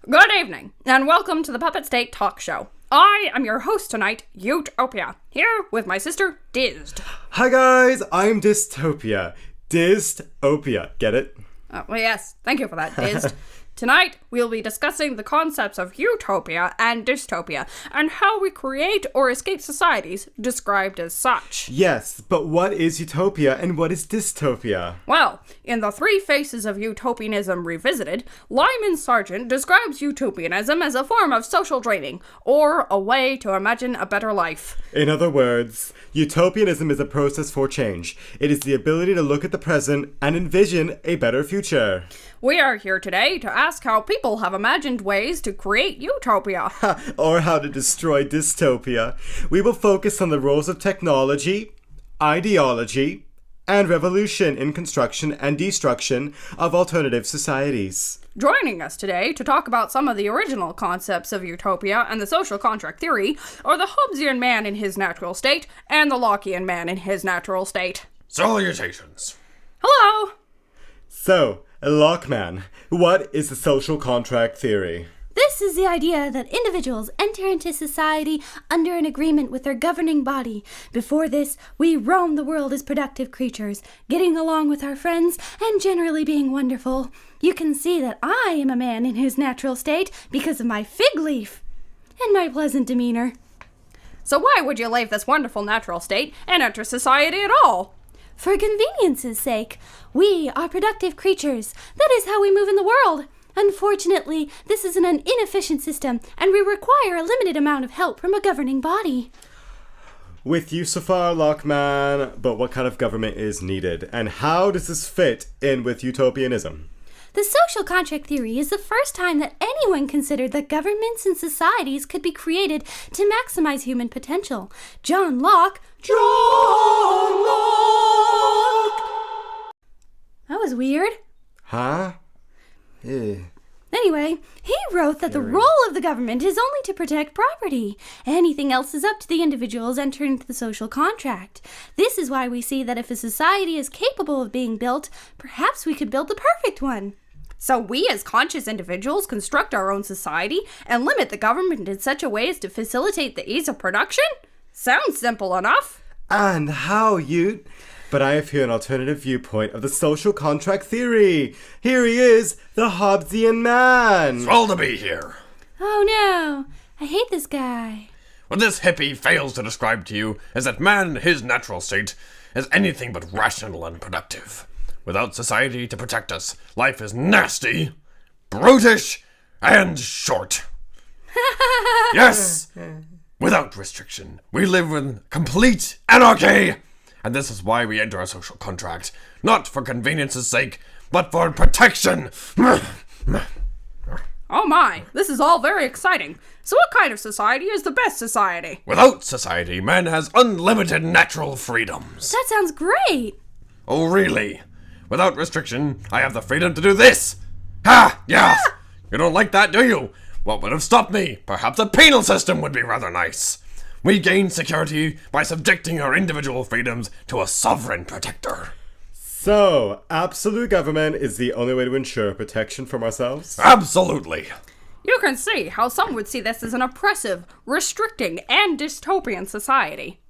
Good evening, and welcome to the Puppet State Talk Show. I am your host tonight, Utopia, here with my sister, Dyzt. Hi guys, I'm Dystopia. Dystopia, get it? Well, yes, thank you for that, Dyzt. Tonight, we'll be discussing the concepts of utopia and dystopia, and how we create or escape societies described as such. Yes, but what is utopia and what is dystopia? Well, in The Three Faces of Utopianism Revisited, Lyman Sargent describes utopianism as a form of social dreaming, or a way to imagine a better life. In other words, utopianism is a process for change. It is the ability to look at the present and envision a better future. We are here today to ask how people have imagined ways to create utopia. Or how to destroy dystopia. We will focus on the roles of technology, ideology, and revolution in construction and destruction of alternative societies. Joining us today to talk about some of the original concepts of utopia and the social contract theory are the Hobbesian man in his natural state and the Lockean man in his natural state. Salutations. Hello! So, Lockman, what is the social contract theory? This is the idea that individuals enter into society under an agreement with their governing body. Before this, we roam the world as productive creatures, getting along with our friends and generally being wonderful. You can see that I am a man in his natural state because of my fig leaf and my pleasant demeanor. So why would you leave this wonderful natural state and enter society at all? For convenience's sake, we are productive creatures. That is how we move in the world. Unfortunately, this is an inefficient system, and we require a limited amount of help from a governing body. With you so far, Lockman, but what kind of government is needed? And how does this fit in with utopianism? The social contract theory is the first time that anyone considered that governments and societies could be created to maximize human potential. John Locke... That was weird. Huh? Anyway, he wrote that the role of the government is only to protect property. Anything else is up to the individuals entering into the social contract. This is why we see that if a society is capable of being built, perhaps we could build the perfect one. So we as conscious individuals construct our own society and limit the government in such a way as to facilitate the ease of production? Sounds simple enough. And how, But I have here an alternative viewpoint of the social contract theory. Here he is, the Hobbesian man. Swell to be here. Oh no, I hate this guy. What this hippie fails to describe to you is that man in his natural state is anything but rational and productive. Without society to protect us, life is nasty, brutish, and short. Yes! Without restriction, we live in complete anarchy! And this is why we enter a social contract. Not for convenience's sake, but for protection. Oh my, this is all very exciting. So what kind of society is the best society? Without society, man has unlimited natural freedoms. That sounds great. Oh, really? Without restriction, I have the freedom to do this. Ha! Yes! You don't like that, do you? What would have stopped me? Perhaps a penal system would be rather nice. We gain security by subjecting our individual freedoms to a sovereign protector. So, absolute government is the only way to ensure protection from ourselves? Absolutely. You can see how some would see this as an oppressive, restricting, and dystopian society.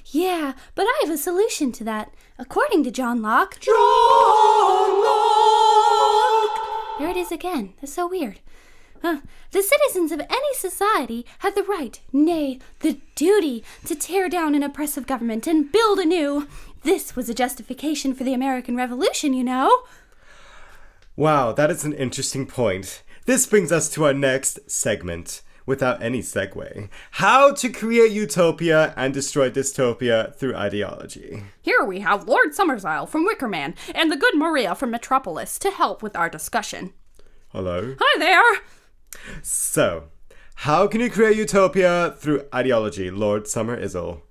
Yeah, but I have a solution to that. According to John Locke... There it is again. That's so weird. The citizens of any society have the right, nay, the duty, to tear down an oppressive government and build anew. This was a justification for the American Revolution, you know. Wow, that is an interesting point. This brings us to our next segment, without any segue. How to create utopia and destroy dystopia through ideology. Here we have Lord Summersisle from Wickerman and the good Maria from Metropolis to help with our discussion. Hello? Hi there! So, how can you create utopia through ideology, Lord Summerisle?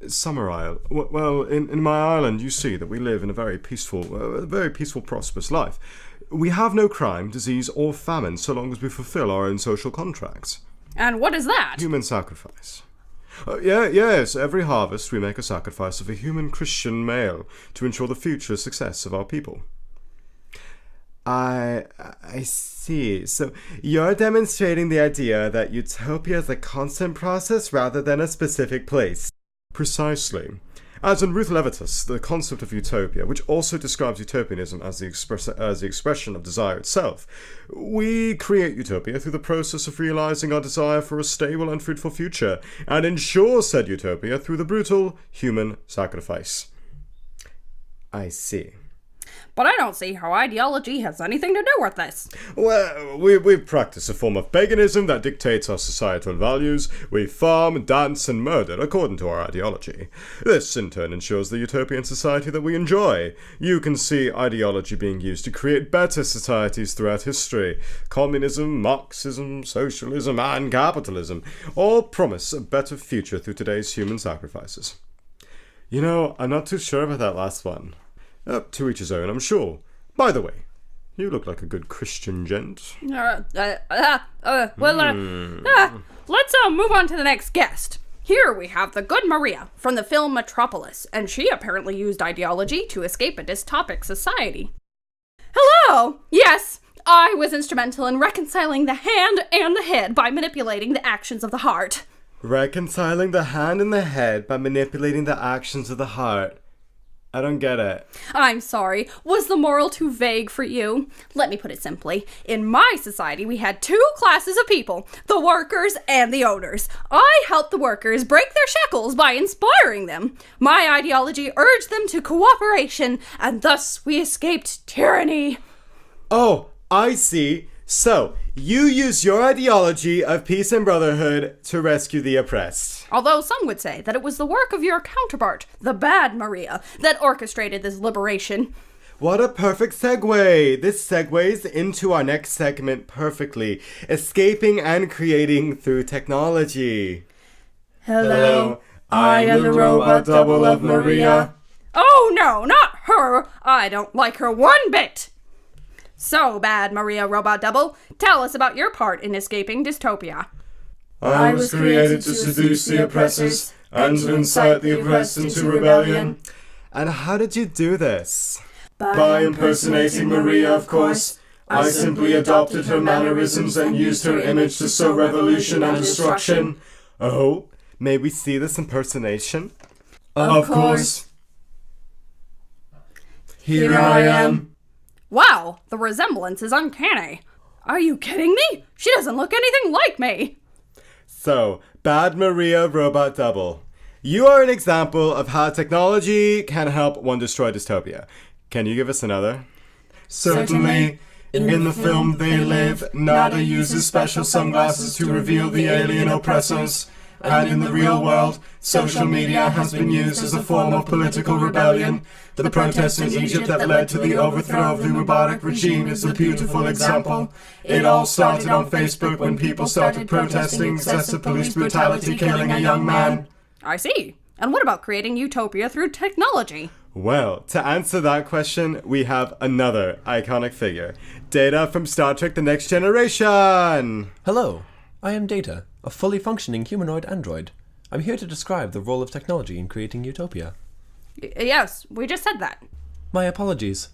Summerisle. Well, in my island, you see that we live in a very peaceful, prosperous life. We have no crime, disease, or famine so long as we fulfill our own social contracts. And what is that? Human sacrifice. Yes, every harvest we make a sacrifice of a human Christian male to ensure the future success of our people. I see. So you're demonstrating the idea that utopia is a constant process rather than a specific place. Precisely. As in Ruth Levitas, the concept of utopia, which also describes utopianism as the expression of desire itself, we create utopia through the process of realizing our desire for a stable and fruitful future, and ensure said utopia through the brutal human sacrifice. I see. But I don't see how ideology has anything to do with this. Well, we practice a form of paganism that dictates our societal values. We farm, dance, and murder according to our ideology. This, in turn, ensures the utopian society that we enjoy. You can see ideology being used to create better societies throughout history. Communism, Marxism, socialism, and capitalism all promise a better future through today's human sacrifices. You know, I'm not too sure about that last one. To each his own, I'm sure. By the way, you look like a good Christian gent. Let's move on to the next guest. Here we have the good Maria from the film Metropolis, and she apparently used ideology to escape a dystopic society. Hello! Yes, I was instrumental in reconciling the hand and the head by manipulating the actions of the heart. Reconciling the hand and the head by manipulating the actions of the heart. I don't get it. I'm sorry. Was the moral too vague for you? Let me put it simply. In my society, we had two classes of people, the workers and the owners. I helped the workers break their shackles by inspiring them. My ideology urged them to cooperation, and thus we escaped tyranny. Oh, I see. So, you use your ideology of peace and brotherhood to rescue the oppressed. Although some would say that it was the work of your counterpart, the bad Maria, that orchestrated this liberation. What a perfect segue! This segues into our next segment perfectly. Escaping and creating through technology. Hello, I am the robot double of Maria. Oh no, not her! I don't like her one bit! So, bad Maria Robot Double, tell us about your part in escaping dystopia. I was created to seduce the oppressors and to incite the oppressed into rebellion. And how did you do this? By impersonating Maria, of course. I simply adopted her mannerisms and used her image to sow revolution and destruction. Oh, may we see this impersonation? Of course. Here I am. Wow, the resemblance is uncanny. Are you kidding me? She doesn't look anything like me. So, Bad Maria Robot Double. You are an example of how technology can help one destroy dystopia. Can you give us another? Certainly. In the film They Live, Nada uses special sunglasses to reveal the alien oppressors. And in the real world, social media has been used as a form of political rebellion. The protests in Egypt that led to the overthrow of the Mubarak regime is a beautiful example. It all started on Facebook when people started protesting excessive police brutality killing a young man. I see. And what about creating utopia through technology? Well, to answer that question, we have another iconic figure. Data from Star Trek The Next Generation! Hello, I am Data, a fully functioning humanoid android. I'm here to describe the role of technology in creating utopia. Yes, we just said that. My apologies.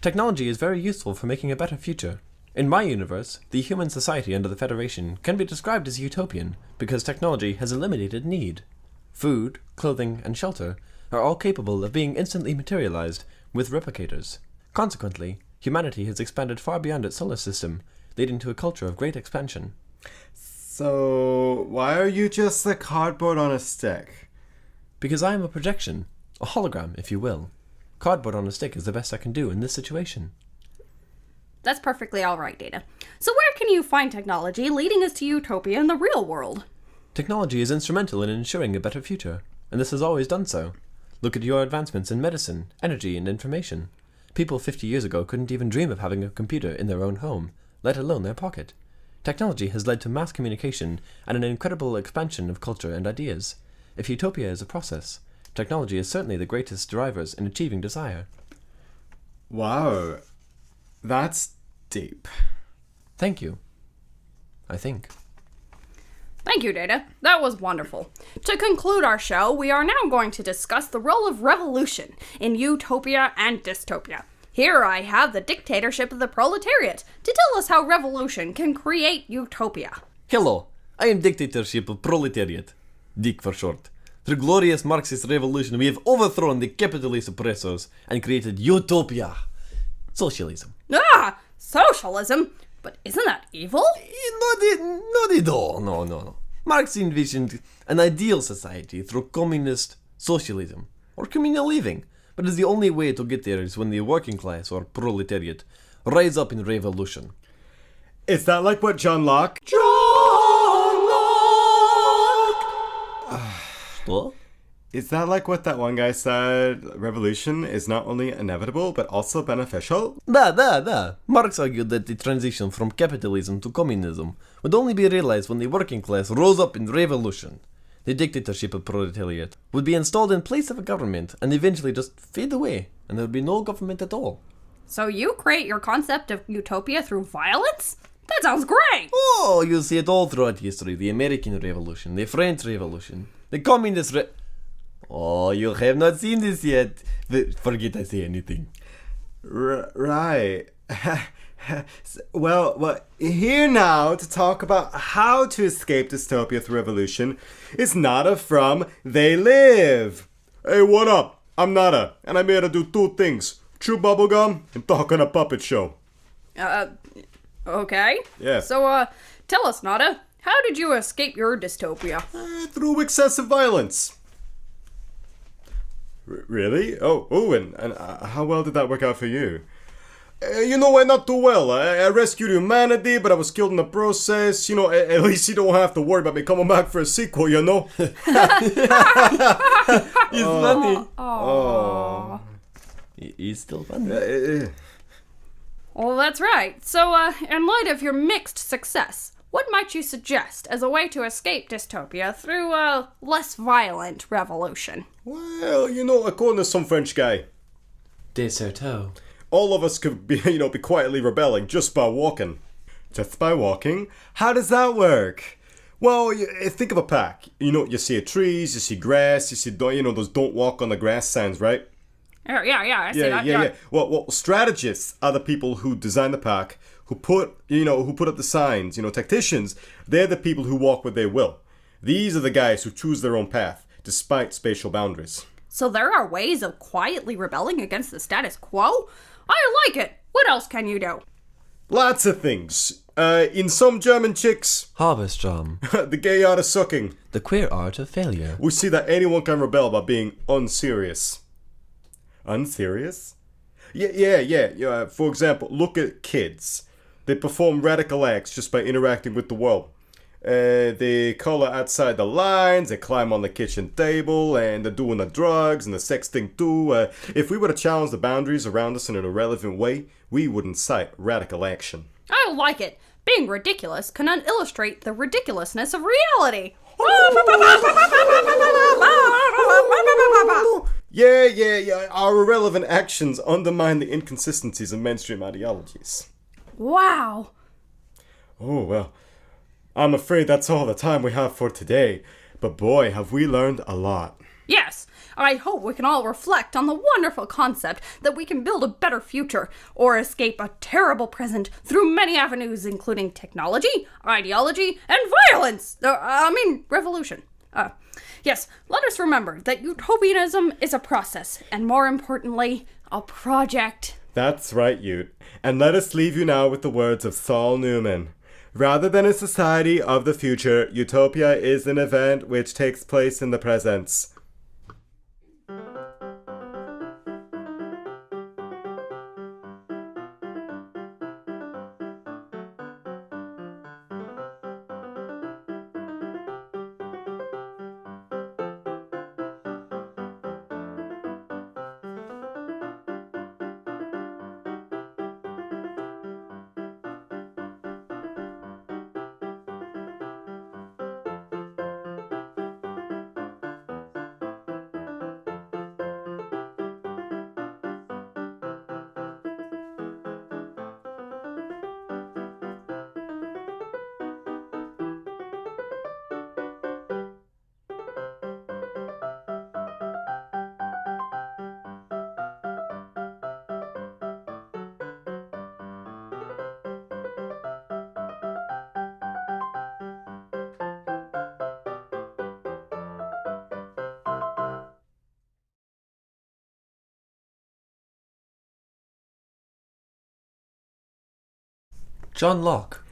Technology is very useful for making a better future. In my universe, the human society under the Federation can be described as utopian because technology has eliminated need. Food, clothing, and shelter are all capable of being instantly materialized with replicators. Consequently, humanity has expanded far beyond its solar system, leading to a culture of great expansion. So, why are you just a cardboard on a stick? Because I am a projection, a hologram, if you will. Cardboard on a stick is the best I can do in this situation. That's perfectly alright, Data. So where can you find technology leading us to utopia in the real world? Technology is instrumental in ensuring a better future, and this has always done so. Look at your advancements in medicine, energy, and information. People 50 years ago couldn't even dream of having a computer in their own home, let alone their pocket. Technology has led to mass communication and an incredible expansion of culture and ideas. If utopia is a process, technology is certainly the greatest drivers in achieving desire. Wow, that's deep. Thank you. I think. Thank you, Data. That was wonderful. To conclude our show, we are now going to discuss the role of revolution in Utopia and Dystopia. Here I have the dictatorship of the proletariat to tell us how revolution can create utopia. Hello, I am dictatorship of proletariat, DIC for short. Through glorious Marxist revolution, we have overthrown the capitalist oppressors and created utopia, socialism. Ah, socialism? But isn't that evil? Not at all. No. Marx envisioned an ideal society through communist socialism, or communal living. But the only way to get there is when the working class, or proletariat, rise up in revolution. Is that like what John Locke? What? Is that like what that one guy said? Revolution is not only inevitable, but also beneficial? Da. Marx argued that the transition from capitalism to communism would only be realized when the working class rose up in revolution. The dictatorship of proletariat would be installed in place of a government and eventually just fade away, and there would be no government at all. So you create your concept of utopia through violence? That sounds great! Oh, you see it all throughout history. The American Revolution, the French Revolution, the Communist Oh, you have not seen this yet. Forget I say anything. Right. Well, here now to talk about how to escape dystopia through revolution is Nada from They Live. Hey, what up? I'm Nada, and I'm here to do two things. Chew bubblegum and talk on a puppet show. Okay. Yeah. So, tell us, Nada, how did you escape your dystopia? Through excessive violence. Really? Oh, and how well did that work out for you? You know what, not too well. I rescued humanity, but I was killed in the process. You know, at least you don't have to worry about me coming back for a sequel, you know? It's funny. Oh. He's still funny. Well, that's right. So, in light of your mixed success, what might you suggest as a way to escape dystopia through a less violent revolution? Well, you know, according to some French guy, Deserto. all of us could be, be quietly rebelling just by walking. Just by walking? How does that work? Well, think of a pack. You see trees, you see grass, you see, those don't walk on the grass signs, right? Yeah, I see that. Yeah. Well, strategists are the people who design the pack, who put up the signs, tacticians. They're the people who walk where they will. These are the guys who choose their own path, despite spatial boundaries. So there are ways of quietly rebelling against the status quo? I like it. What else can you do? Lots of things. In some German chicks, Harvestrom. the gay art of sucking, The queer art of failure. we see that anyone can rebel by being unserious. Unserious? Yeah. For example, look at kids. They perform radical acts just by interacting with the world. They color outside the lines, they climb on the kitchen table, and they're doing the drugs and the sex thing too. If we were to challenge the boundaries around us in an irrelevant way, we would incite radical action. I like it. Being ridiculous can illustrate the ridiculousness of reality. Yeah. Our irrelevant actions undermine the inconsistencies of mainstream ideologies. Wow. Oh, well, I'm afraid that's all the time we have for today. But boy, have we learned a lot. Yes, I hope we can all reflect on the wonderful concept that we can build a better future or escape a terrible present through many avenues, including technology, ideology, and violence. Revolution. Yes, let us remember that utopianism is a process, and more importantly, a project. That's right, Ute. And let us leave you now with the words of Saul Newman. Rather than a society of the future, utopia is an event which takes place in the present. John Locke.